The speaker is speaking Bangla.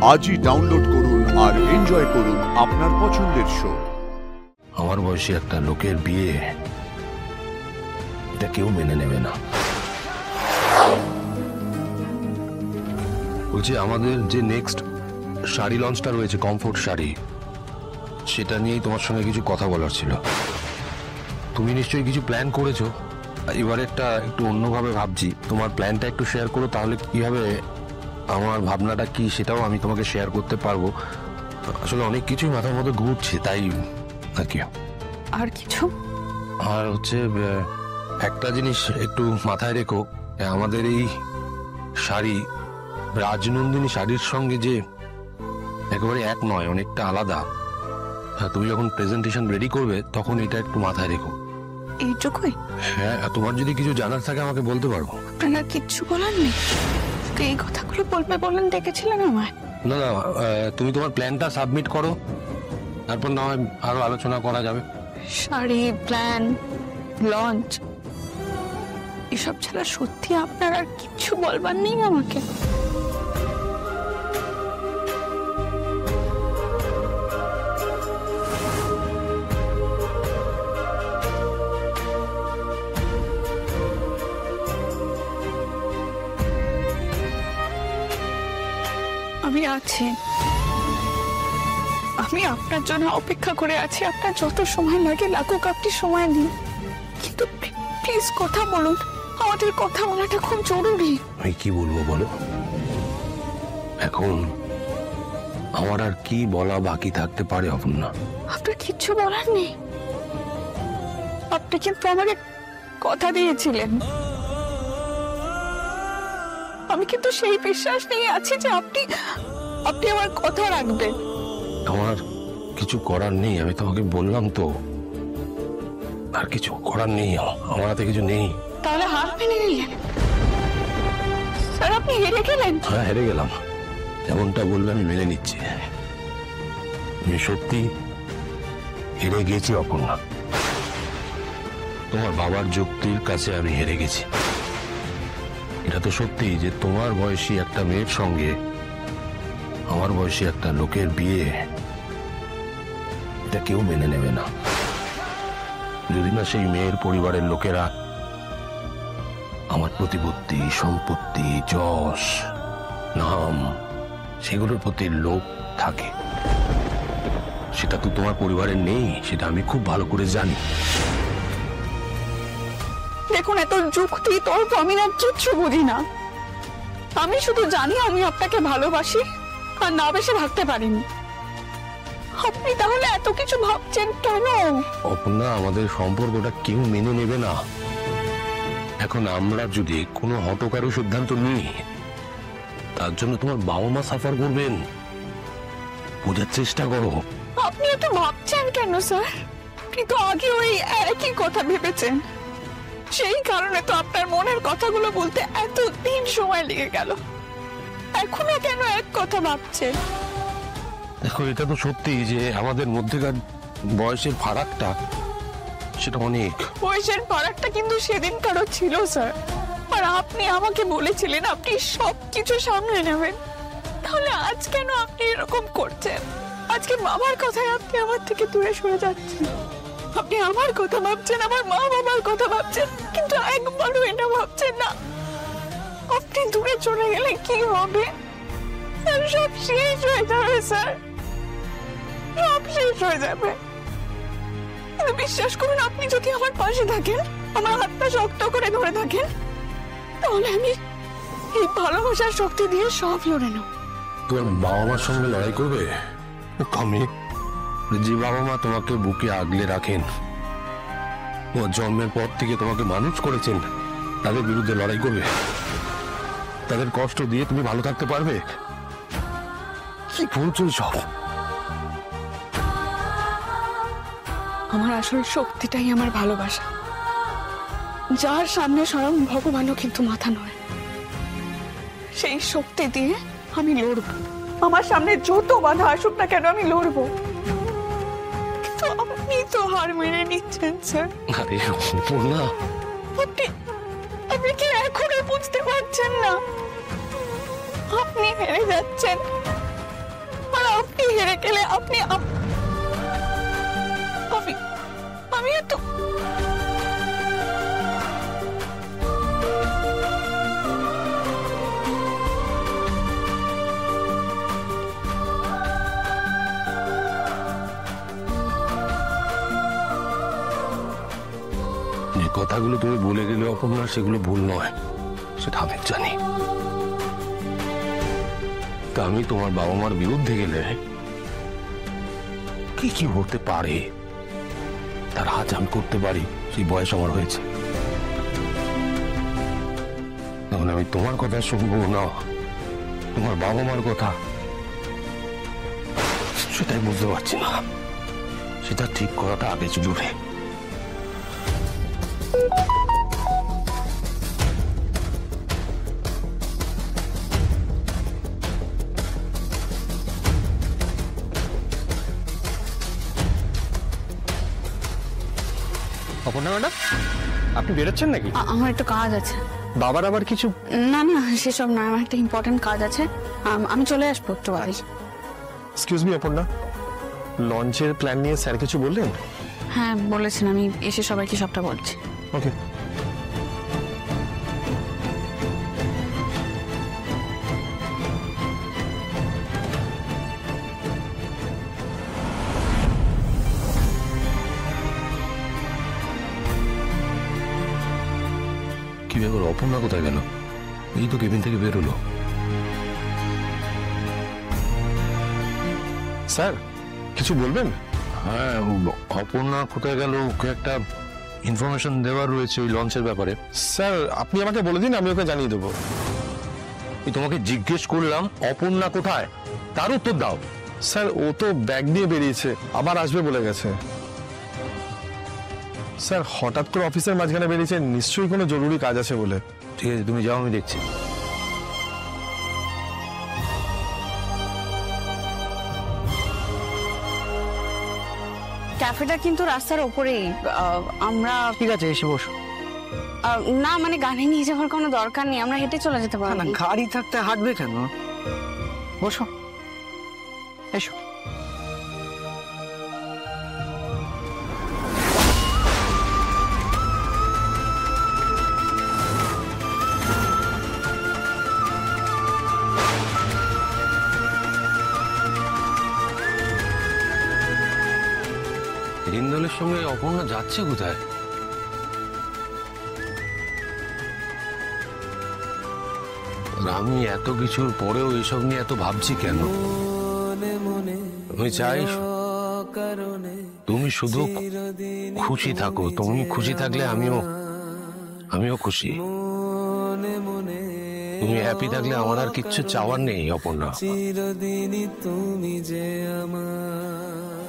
আজই ডাউনলোড করুন আর এনজয় করুন আপনার পছন্দের শো। আমার বয়সী একটা লোকের বিয়ে, এটা কেউ মেনে নেবে না। বলছি, আমাদের যে নেক্সট শাড়ি লঞ্চটা রয়েছে, কমফোর্ট শাড়ি, সেটা নিয়েই তোমার সঙ্গে কিছু কথা বলার ছিল। তুমি নিশ্চয়ই কিছু প্ল্যান করেছো। এবারে একটু অন্যভাবে ভাবছি, তোমার প্ল্যানটা একটু শেয়ার করো, তাহলে কি হবে, আমার ভাবনাটা কি সেটাও আমি তোমাকে শেয়ার করতে পারবো। আসলে অনেক কিছুই মাথার মধ্যে ঘুরছে, তাই আর কি। আর কিছু? আর হচ্ছে একটা জিনিস একটু মাথায় রেখো, আমাদের এই শাড়ি রাজনন্দিনী শাড়ির সঙ্গে যে একেবারে এক নয়, অনেকটা আলাদা। তুমি যখন প্রেজেন্টেশন রেডি করবে তখন এটা একটু মাথায় রেখো। এইটুকুই? হ্যাঁ, তোমার যদি কিছু জানার থাকে আমাকে বলতে পারবো। আপনার কিচ্ছু বলার নেই? এই কথাগুলো বলবে বলেন ডেকেছিলেন আমায়? না না, তুমি তোমার প্ল্যানটা সাবমিট করো, তারপর না হয় আরো আলোচনা করা যাবে। শাড়ি, প্ল্যান, লঞ্চ, এসব ছাড়া সত্যি আপনার আর কিচ্ছু বলবার নেই আমাকে? আমি আছি, আমি আপনার জন্য অপেক্ষা করে আছি। আপনার যত সময় লাগে লাগুক, আপনি সময় নিন, কিন্তু প্লিজ কথা বলুন। আমাদের কথা বলাটা খুব জরুরি। আমি কি বলবো বলো? এখন আমার আর কি বলা বাকি থাকতে পারে অপর্ণা? আপনার কিচ্ছু বলার নেই? আপনি কিন্তু আমাকে কথা দিয়েছিলেন, আমি কিন্তু সেই বিশ্বাস নিয়ে আছি যে আপনি আমার কথা রাখবেন। আমার কিছু করার নেই, আমি তোমাকে বললাম তো, আর কিছু করার নেই, আমার হাতে কিছু নেই। তাহলে হার মেনে নিলেন? স্যার, আপনি হেরে গেলেন? হ্যাঁ, হেরে গেলাম। যেমনটা বলবে আমি মেনে নিচ্ছি, আমি সত্যি হেরে গেছি অপর্ণা। তোমার বাবার যুক্তির কাছে আমি হেরে গেছি। এটা তো সত্যি যে তোমার বয়সী একটা মেয়ের সঙ্গে আমার বয়সী একটা লোকের বিয়ে, এটা কেউ মেনে নেবে না, যদি না সেই মেয়ের পরিবারের লোকেরা আমার প্রতিপত্তি, সম্পত্তি, যশ, নাম, সেগুলোর প্রতি লোভ থাকে। সেটা তো তোমার পরিবারের নেই, সেটা আমি খুব ভালো করে জানি। দেখুন, এত যুক্তি তর্ক আমি না কিচ্ছু বুঝি না। আমি শুধু জানি আমি আপনাকে ভালোবাসি আর না বেশি ভাবতে পারিনি। আপনি তাহলে এত কিছু ভাবছেন কেন? অপর্ণা, আমাদের সম্পর্কটা কেউ মেনে নেবে না। এখন আমরা যদি কোনো হঠকারী সিদ্ধান্ত নিই, তার জন্য তোমার বাবা মা সাফার করবেন। বোঝার চেষ্টা করো। আপনি এত ভাবছেন কেন স্যার? আপনি তো আগে ওই একই কথা ভেবেছেন, সেই কারণে তো আপনার মনের কথাগুলো বলতে এত দিন সময় লেগে গেল। এখনো কেন এক কথা ভাবছেন? দেখো, এটা তো সত্যি যে আমাদের মধ্যেকার বয়সের ফারাকটা সেটা অনেক। বয়সের ফারাকটা কিন্তু সেদিনকারও ছিল স্যার, আর আপনি আমাকে বলেছিলেন আপনি সবকিছু সামলে নেবেন। তাহলে আজ কেন আপনি এরকম করছেন? আজকে বাবার কথায় আপনি আমার থেকে দূরে সরে যাচ্ছেন। আপনি আমার কথা ভাবছেন, আমার মা বাবার কথা ভাবছেন, কিন্তু একবারও এটা ভাবছেন না আপনি দূরে চলে গেলে কি হবে। স্যার, সব শেষ হয়ে যাবে স্যার, সব শেষ হয়ে যাবে। কিন্তু বিশ্বাস করুন, আপনি যদি আমার পাশে থাকেন, আমার হাতটা শক্ত করে ধরে থাকেন, তাহলে আমি এই ভালোবাসার শক্তি দিয়ে সব লড়ে নেব। তোমার বাবা মার সঙ্গে লড়াই করবে? আমি যে বাবা মা তোমাকে বুকে আগলে রাখেন, ও জন্মের পর থেকে তোমাকে মানুষ করেছেন, তাদের বিরুদ্ধে লড়াই করবে? তাদের কষ্ট দিয়ে তুমি ভালো থাকতে পারবে? কি বলছো সব? আমার আসল শক্তিটাই আমার ভালোবাসা, যার সামনে স্বয়ং ভগবানও কিন্তু মাথা নয়। সেই শক্তি দিয়ে আমি লড়ব। আমার সামনে যত বাধা আসুক না কেন আমি লড়ব। কিন্তু আপনি তো হার মেনে নিচ্ছেন স্যার। আরে অপর্ণা, আপনি কি এখনো বুঝতে পারছেন না? আপনি হেরে যাচ্ছেন, ছেড়ে গেলে আপনি আমি এত যে কথাগুলো তুমি বলে গেলে অপর্ণা, সেগুলো ভুল নয়, সেটা আমি জানি। তা আমি তোমার বাবা মার বিরুদ্ধে গেলে কি কি হতে পারে তার আজ আমি করতে পারি, সেই বয়স আমার হয়েছে। তখন আমি তোমার কথা শুনবো না তোমার বাবা মার কথা, সেটাই বুঝতে পারছি না। সেটা ঠিক করাটা আগে জরুরি। অপর্ণা ম্যাডাম, আপনি বেরোচ্ছেন নাকি? আমার একটু কাজ আছে। বাবার আবার কিছু? না না, সেসব না, আমার একটা ইম্পর্টেন্ট কাজ আছে। আমি চলে আসবো একটু বাড়ি। এক্সকিউজ মি অপর্ণা, লঞ্চের প্ল্যান নিয়ে স্যার কিছু বললেন? হ্যাঁ বলেছেন, আমি এসে সবাইকে সবটা বলছি। ওকে। কি ব্যাপার, অপর্ণা কোথায় গেল? এই তো কেবিন থেকে বের হলো। স্যার কিছু বলবেন? হ্যাঁ, অপর্ণা কোথায় গেল, ওকে একটা ইনফরমেশন দেওয়ার রয়েছে ওই লঞ্চের ব্যাপারে। স্যার আপনি আমাকে বলে দিন, আমি ওকে জানিয়ে দেবো। আমি তোমাকে জিজ্ঞেস করলাম অপর্ণা কোথায়, তার উত্তর দাও। স্যার ও তো ব্যাগ নিয়ে বেরিয়েছে, আবার আসবে বলে গেছে। স্যার হঠাৎ করে অফিসের মাঝখানে বেরিয়েছে, নিশ্চয়ই কোনো জরুরি কাজ আছে বলে। ঠিক আছে, তুমি যাও, আমি দেখছি। ক্যাফেটা কিন্তু রাস্তার ওপরেই। আমরা ঠিক আছে, এসে বসো। না মানে গাড়ি নিয়ে যাওয়ার কোনো দরকার নেই, আমরা হেঁটে চলে যেতে না পারবো। গাড়ি থাকতে হাঁটবে কেন? বসো, এসো। হিন্দলের সঙ্গে অপর্ণা যাচ্ছে কোথায়? আর আমি এত কিছুর পরেও এসব নিয়ে এত ভাবছি কেন? আমি চাই তুমি শুধু খুশি থাকো। তুমি খুশি থাকলে আমিও খুশি। তুমি হ্যাপি থাকলে আমার আর কিচ্ছু চাওয়ার নেই অপর্ণা। চিরদিনই তুমি যে আমার।